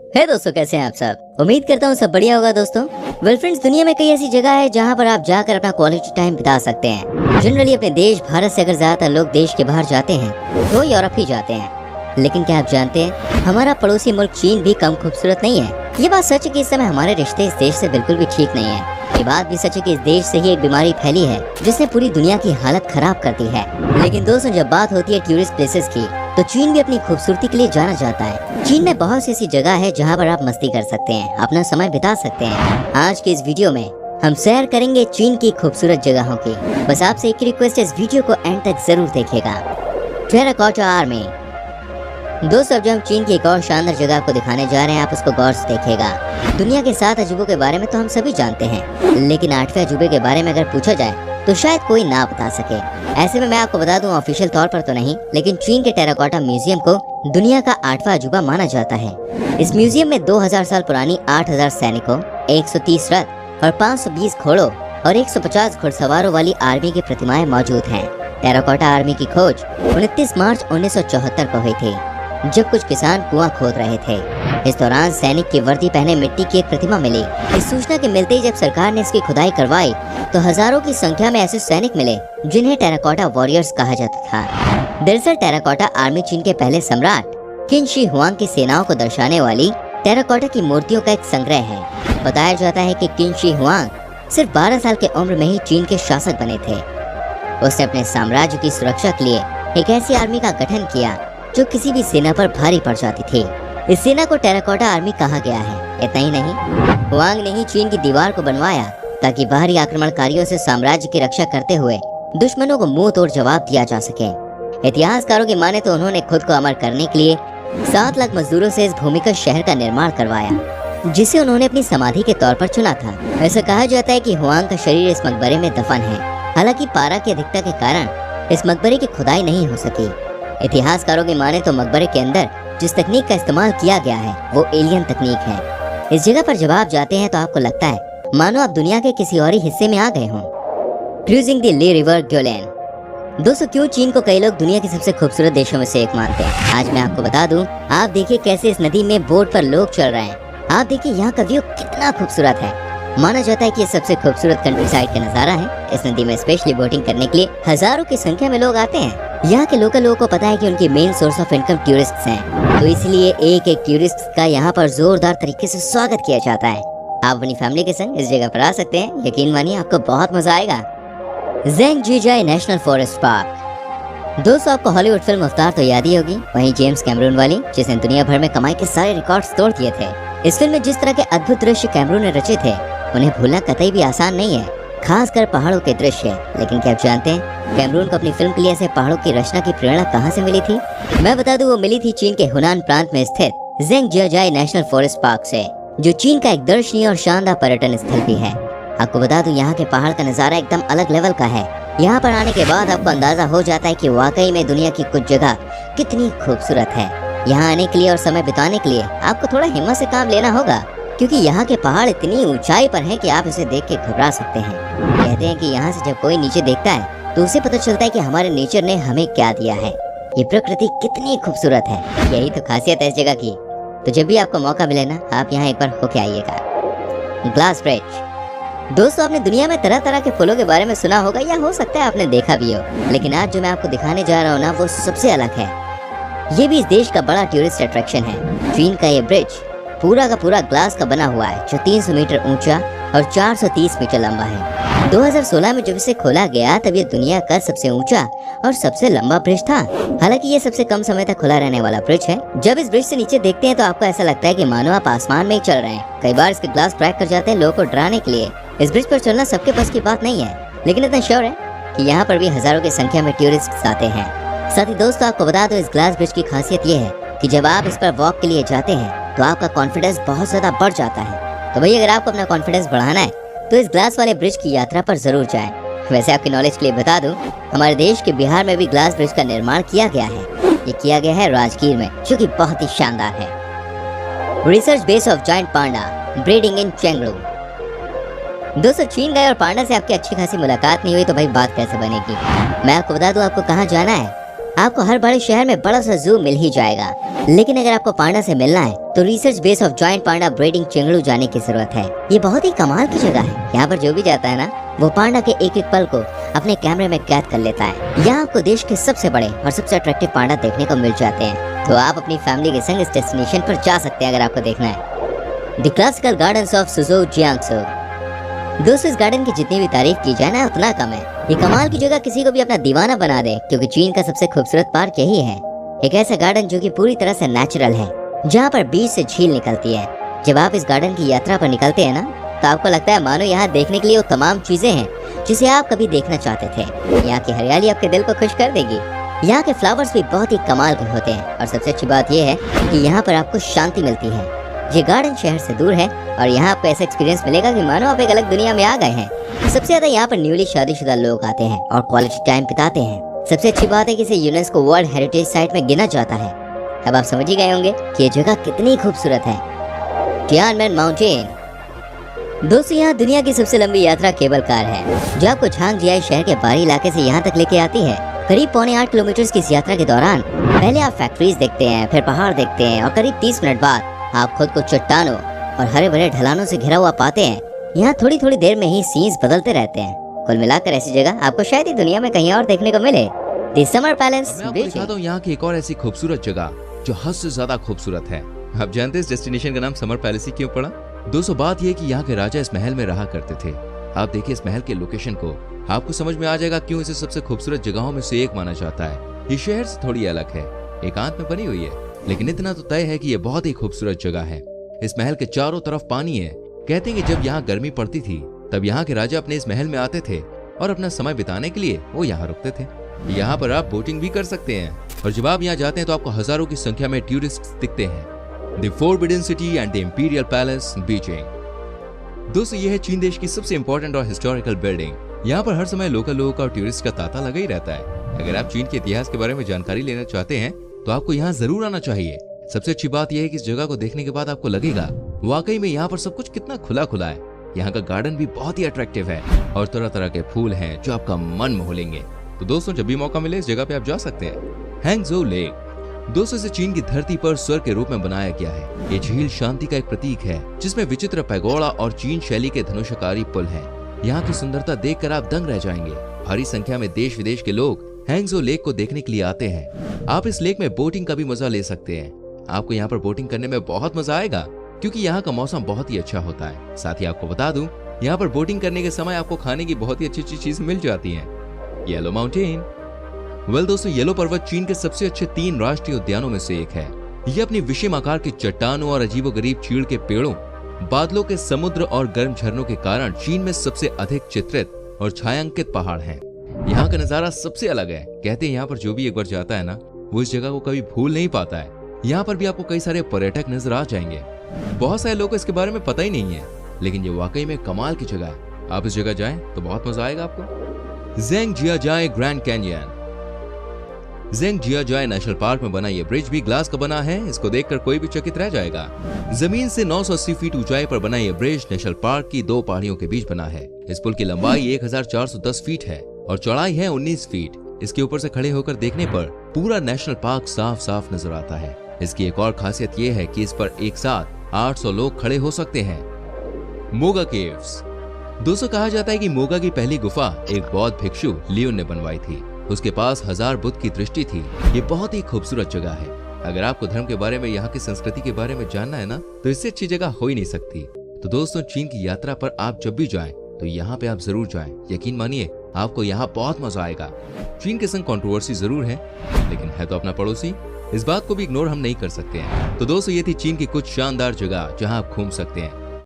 हे दोस्तों, कैसे हैं आप सब। उम्मीद करता हूँ सब बढ़िया होगा दोस्तों। वेल फ्रेंड्स, दुनिया में कई ऐसी जगह है जहाँ पर आप जाकर अपना क्वालिटी टाइम बिता सकते हैं। जनरली अपने देश भारत से अगर ज्यादातर लोग देश के बाहर जाते हैं तो यूरोप ही जाते हैं, लेकिन क्या आप जानते हैं हमारा पड़ोसी मुल्क चीन भी कम खूबसूरत नहीं है। ये बात सच है कि इस समय हमारे रिश्ते इस देश से बिल्कुल भी ठीक नहीं है। ये बात भी सच है कि इस देश से ही एक बीमारी फैली है जिसने पूरी दुनिया की हालत खराब कर दी है। लेकिन दोस्तों, जब बात होती है टूरिस्ट प्लेसेस की तो चीन भी अपनी खूबसूरती के लिए जाना जाता है। चीन में बहुत सी ऐसी जगह है जहाँ पर आप मस्ती कर सकते हैं, अपना समय बिता सकते हैं। आज के इस वीडियो में हम सैर करेंगे चीन की खूबसूरत जगहों की। बस आपसे एक रिक्वेस्ट है, इस वीडियो को एंड तक जरूर देखिएगा। Terracotta army. दोस्तों, अब जो हम चीन की एक और शानदार जगह आपको दिखाने जा रहे हैं, आप उसको गौर से देखिएगा। दुनिया के 7 अजूबों के बारे में तो हम सभी जानते हैं, लेकिन 8वें अजूबे के बारे में अगर पूछा जाए तो शायद कोई ना बता सके। ऐसे में मैं आपको बता दूं, ऑफिशियल तौर पर तो नहीं, लेकिन चीन के टेराकोटा म्यूजियम को दुनिया का 8वां अजूबा माना जाता है। इस म्यूजियम में 2000 साल पुरानी 8000 सैनिकों, 130 रथ और 520 घोड़ों और 150 घुड़सवारों वाली आर्मी की प्रतिमाएं मौजूद हैं। टेराकोटा आर्मी की खोज 29 मार्च 1974 को हुई थी, जब कुछ किसान कुआं खोद रहे थे। इस दौरान सैनिक की वर्दी पहने मिट्टी की एक प्रतिमा मिली। इस सूचना के मिलते ही जब सरकार ने इसकी खुदाई करवाई तो हजारों की संख्या में ऐसे सैनिक मिले जिन्हें टेराकोटा वॉरियर्स कहा जाता था। दरअसल टेराकोटा आर्मी चीन के पहले सम्राट किन शी हुआंग की सेनाओं को दर्शाने वाली टेराकोटा की मूर्तियों का एक संग्रह है। बताया जाता है कि किन शी हुआंग सिर्फ 12 साल की उम्र में ही चीन के शासक बने थे। उसने अपने साम्राज्य की सुरक्षा के लिए एक ऐसी आर्मी का गठन किया जो किसी भी सेना पर भारी पड़ जाती थी। इस सेना को टेराकोटा आर्मी कहा गया है। इतना ही नहीं, हुआंग ने ही चीन की दीवार को बनवाया ताकि बाहरी आक्रमणकारियों से साम्राज्य की रक्षा करते हुए दुश्मनों को मुंह तोड़ जवाब दिया जा सके। इतिहासकारों की माने तो उन्होंने खुद को अमर करने के लिए 7 लाख मजदूरों से इस भूमिगत शहर का निर्माण करवाया, जिसे उन्होंने अपनी समाधि के तौर पर चुना था। ऐसा कहा जाता है कि हुआंग का शरीर इस मकबरे में दफन है। हालांकि पारा की अधिकता के कारण इस मकबरे की खुदाई नहीं हो सकी। इतिहासकारों की माने तो मकबरे के अंदर जिस तकनीक का इस्तेमाल किया गया है वो एलियन तकनीक है। इस जगह पर जब आप जाते हैं तो आपको लगता है मानो आप दुनिया के किसी और ही हिस्से में आ गए हों। Cruising the Li river Guilin. दोस्तों, क्यों चीन को कई लोग दुनिया के सबसे खूबसूरत देशों में से एक मानते हैं, आज मैं आपको बता दूं। आप देखिए कैसे इस नदी में बोट पर लोग चल रहे हैं। आप देखिए यहाँ का व्यू कितना खूबसूरत है। माना जाता है कि ये सबसे खूबसूरत कंट्री साइड का नजारा है। इस नदी में स्पेशली बोटिंग करने के लिए हजारों की संख्या में लोग आते हैं। यहाँ के लोकल लोगों को पता है कि उनकी main source of income tourists हैं, तो इसलिए एक एक टूरिस्ट का यहाँ पर जोरदार तरीके से स्वागत किया जाता है। आप अपनी फैमिली के संग इस जगह पर आ सकते हैं। यकीन मानिए आपको बहुत मजा आएगा। ज़ेंगजीजाई नेशनल फॉरेस्ट पार्क। दोस्तों, आपको हॉलीवुड फिल्म अवतार तो याद ही होगी, वहीं जेम्स कैमरून वाली, जिसने दुनिया भर में कमाई के सारे रिकॉर्ड्स तोड़ दिए थे। इस फिल्म में जिस तरह के अद्भुत दृश्य कैमरून ने रचे थे उन्हें भूलना कतई भी आसान नहीं है, खासकर पहाड़ों के दृश्य। लेकिन क्या आप जानते हैं कैमरून को अपनी फिल्म के लिए ऐसे पहाड़ों की रचना की प्रेरणा कहां से मिली थी? मैं बता दूं, वो मिली थी चीन के हुनान प्रांत में स्थित ज़ेंगजीजाई नेशनल फॉरेस्ट पार्क से, जो चीन का एक दर्शनीय और शानदार पर्यटन स्थल भी है। आपको बता दूं, यहाँ के पहाड़ का नजारा एकदम अलग लेवल का है। यहाँ पर आने के बाद आपको अंदाजा हो जाता है कि वाकई में दुनिया की कुछ जगह कितनी खूबसूरत है। यहाँ आने के लिए और समय बिताने के लिए आपको थोड़ा हिम्मत से काम लेना होगा, क्योंकि यहाँ के पहाड़ इतनी ऊंचाई पर हैं कि आप इसे देख के घबरा सकते हैं। कहते हैं कि यहाँ से जब कोई नीचे देखता है तो उसे पता चलता है कि हमारे नेचर ने हमें क्या दिया है। ये प्रकृति कितनी खूबसूरत है, यही तो खासियत है इस जगह की। तो जब भी आपको मौका मिले ना, आप यहाँ एक बार होके आइएगा। Glass bridge. दोस्तों, आपने दुनिया में तरह तरह के फूलों के बारे में सुना होगा या हो सकता है आपने देखा भी हो, लेकिन आज जो मैं आपको दिखाने जा रहा हूँ ना, वो सबसे अलग है। ये भी इस देश का बड़ा टूरिस्ट अट्रैक्शन है। चीन का ये ब्रिज पूरा का पूरा ग्लास का बना हुआ है, जो 300 मीटर ऊंचा और 430 मीटर लंबा है। 2016 में जब इसे खोला गया तब ये दुनिया का सबसे ऊंचा और सबसे लंबा ब्रिज था। हालांकि ये सबसे कम समय तक खुला रहने वाला ब्रिज है। जब इस ब्रिज से नीचे देखते हैं तो आपको ऐसा लगता है कि मानो आप आसमान में ही चल रहे हैं। कई बार इसके ग्लास क्रैक कर जाते हैं लोगों को डराने के लिए। इस ब्रिज पर चलना सबके बस की बात नहीं है, लेकिन इतना श्योर है कि यहाँ पर भी हजारों की संख्या में टूरिस्ट आते हैं। साथ ही दोस्तों, आपको बता दो, इस ग्लास ब्रिज की खासियत ये है कि जब आप इस पर वॉक के लिए जाते हैं तो आपका कॉन्फिडेंस बहुत ज्यादा बढ़ जाता है। तो भाई, अगर आपको अपना कॉन्फिडेंस बढ़ाना है तो इस ग्लास वाले ब्रिज की यात्रा पर जरूर जाएं। वैसे आपकी नॉलेज के लिए बता दूं, हमारे देश के बिहार में भी ग्लास ब्रिज का निर्माण किया गया है। ये किया गया है राजगीर में, जो कि बहुत ही शानदार है। Research base of giant Panda breeding in Chengdu. दोस्तों, चीन गए और पांडा से आपकी अच्छी खासी मुलाकात नहीं हुई तो भाई बात कैसे बनेगी। मैं आपको बता दूं आपको कहाँ जाना है। आपको हर बड़े शहर में बड़ा सा जू मिल ही जाएगा, लेकिन अगर आपको पांडा से मिलना है तो research base of joint panda breeding Chengdu जाने की जरूरत है। ये बहुत ही कमाल की जगह है। यहाँ पर जो भी जाता है ना, वो पांडा के एक एक पल को अपने कैमरे में कैद कर लेता है। यहाँ आपको देश के सबसे बड़े और सबसे अट्रैक्टिव पांडा देखने को मिल जाते हैं। तो आप अपनी फैमिली के संग इस डेस्टिनेशन पर जा सकते हैं अगर आपको देखना है। The classical gardens of Suzhou Jiangsu. दोस्तों, इस गार्डन की जितनी भी तारीफ की जाए ना उतना कम है। ये कमाल की जगह किसी को भी अपना दीवाना बना दे, क्योंकि चीन का सबसे खूबसूरत पार्क यही है। एक ऐसा गार्डन जो कि पूरी तरह से नेचुरल है, जहाँ पर बीच से झील निकलती है। जब आप इस गार्डन की यात्रा पर निकलते हैं ना, तो आपको लगता है मानो यहाँ देखने के लिए वो तमाम चीजें हैं जिसे आप कभी देखना चाहते थे। यहाँ की हरियाली आपके दिल को खुश कर देगी। यहाँ के फ्लावर्स भी बहुत ही कमाल के होते हैं, और सबसे अच्छी बात यह है कि यहाँ पर आपको शांति मिलती है। ये गार्डन शहर से दूर है और यहाँ आपको ऐसा एक्सपीरियंस मिलेगा कि मानो आप एक अलग दुनिया में आ गए हैं। सबसे ज्यादा यहाँ पर न्यूली शादीशुदा लोग आते हैं और क्वालिटी टाइम बिताते हैं। सबसे अच्छी बात है कि इसे यूनेस्को वर्ल्ड हेरिटेज साइट में गिना जाता है। अब आप समझ ही गए होंगे कि ये जगह कितनी खूबसूरत है। टियानमेन माउंटेन। दोस्तों, यहाँ दुनिया की सबसे लंबी यात्रा केबल कार है, जो आपको झांगजियाई शहर के बाहरी इलाके से यहाँ तक लेके आती है। करीब 7.25 किलोमीटर की इस यात्रा के दौरान पहले आप फैक्ट्रीज देखते हैं, फिर पहाड़ देखते हैं, और करीब 30 मिनट बाद आप खुद को चट्टानों और हरे भरे ढलानों से घिरा हुआ पाते हैं। यहाँ थोड़ी थोड़ी देर में ही सीन्स बदलते रहते हैं। कुल मिलाकर ऐसी जगह आपको शायद ही दुनिया में कहीं और देखने को मिले। The summer palace. मैं आपको दिखाता हूँ यहाँ की एक और ऐसी खूबसूरत जगह जो हद से ज्यादा खूबसूरत है। आप जानते हैं इस डेस्टिनेशन का नाम समर पैलेस ही क्यों पड़ा? दोस्तों, बात यह कि यहाँ के राजा इस महल में रहा करते थे। आप देखिए इस महल के लोकेशन को, आपको समझ में आ जाएगा क्यों इसे सबसे खूबसूरत जगहों में से एक माना जाता है। ये शहर से थोड़ी अलग है, एकांत में बनी हुई है, लेकिन इतना तो तय है कि ये बहुत ही खूबसूरत जगह है। इस महल के चारों तरफ पानी है। कहते हैं कि जब यहाँ गर्मी पड़ती थी तब यहाँ के राजा अपने इस महल में आते थे और अपना समय बिताने के लिए वो यहाँ रुकते थे। यहाँ पर आप बोटिंग भी कर सकते हैं, और जब आप यहाँ जाते हैं तो आपको हजारों की संख्या में टूरिस्ट दिखते हैं। The forbidden city and the imperial palace, Beijing. दोस्तों, यह है चीन देश की सबसे इंपॉर्टेंट और हिस्टोरिकल बिल्डिंग। यहाँ पर हर समय लोकल लोगों का और टूरिस्ट का तांता लगा ही रहता है। अगर आप चीन के इतिहास के बारे में जानकारी लेना चाहते हैं तो आपको यहाँ जरूर आना चाहिए। सबसे अच्छी बात यह है कि इस जगह को देखने के बाद आपको लगेगा वाकई में यहाँ पर सब कुछ कितना खुला खुला है। यहाँ का गार्डन भी बहुत ही अट्रैक्टिव है और तरह तरह के फूल हैं जो आपका मन मोह लेंगे। तो दोस्तों, जब भी मौका मिले इस जगह पे आप जा सकते हैं। हैंगझोउ लेक। दोस्तों, इसे चीन की धरती पर स्वर्ग के रूप में बनाया गया है। ये झील शांति का एक प्रतीक है, जिसमें विचित्र पैगोड़ा और चीन शैली के धनुषकारी पुल हैं। यहाँ की सुंदरता देखकर आप दंग रह जाएंगे। भारी संख्या में देश विदेश के लोग हैंगझोउ लेक को देखने के लिए आते हैं। आप इस लेक में बोटिंग का भी मजा ले सकते हैं। आपको यहाँ पर बोटिंग करने में बहुत मजा आएगा, क्योंकि यहाँ का मौसम बहुत ही अच्छा होता है। साथ ही आपको बता दूं, यहाँ पर बोटिंग करने के समय आपको खाने की बहुत ही अच्छी अच्छी चीज मिल जाती हैं। Yellow mountain. वेल दोस्तों, येलो पर्वत चीन के सबसे अच्छे 3 राष्ट्रीय उद्यानों में से एक है। ये अपनी विषम आकार की चट्टानों और अजीबोगरीब चीड़ के पेड़ों, बादलों के समुद्र और गर्म झरनों के कारण चीन में सबसे अधिक चित्रित और छायांकित पहाड़ हैं। यहाँ का नजारा सबसे अलग है। कहते हैं यहाँ पर जो भी एक बार जाता है ना, वो इस जगह को कभी भूल नहीं पाता है। यहाँ पर भी आपको कई सारे पर्यटक नजर आ जाएंगे। बहुत सारे लोगों को इसके बारे में पता ही नहीं है, लेकिन ये वाकई में कमाल की जगह है। आप इस जगह जाएं तो बहुत मजा आएगा आपको। ज़ेंगजियाजाई ग्रैंड कैंयन। ज़ेंगजियाजाई नेशनल पार्क में बना ये ब्रिज भी ग्लास का बना है। इसको देखकर कोई भी चकित रह जाएगा। जमीन से 980 फीट ऊंचाई पर बना ये ब्रिज नेशनल पार्क की 2 पहाड़ियों के बीच बना है। इस पुल की लंबाई 1410 फीट है और चौड़ाई है 19 फीट। इसके ऊपर से खड़े होकर देखने पर पूरा नेशनल पार्क साफ साफ नजर आता है। इसकी एक और खासियत ये है कि इस पर एक साथ 800 लोग खड़े हो सकते हैं। मोगा केव्स। दोस्तों, कहा जाता है कि मोगा की पहली गुफा एक बौद्ध भिक्षु लियोन ने बनवाई थी। उसके पास 1000 बुद्ध की दृष्टि थी। ये बहुत ही खूबसूरत जगह है। अगर आपको धर्म के बारे में, यहाँ की संस्कृति के बारे में जानना है ना, तो इससे अच्छी जगह हो ही नहीं सकती। तो दोस्तों, चीन की यात्रा पर आप जब भी जाएं तो यहाँ पे आप जरूर जाएं। यकीन मानिए, आपको यहाँ बहुत मजा आएगा। चीन के संग कंट्रोवर्सी जरूर है, लेकिन है तो अपना पड़ोसी। इस बात को भी इग्नोर हम नहीं कर सकते हैं। तो दोस्तों, ये थी चीन की कुछ शानदार जगह जहाँ आप घूम सकते हैं।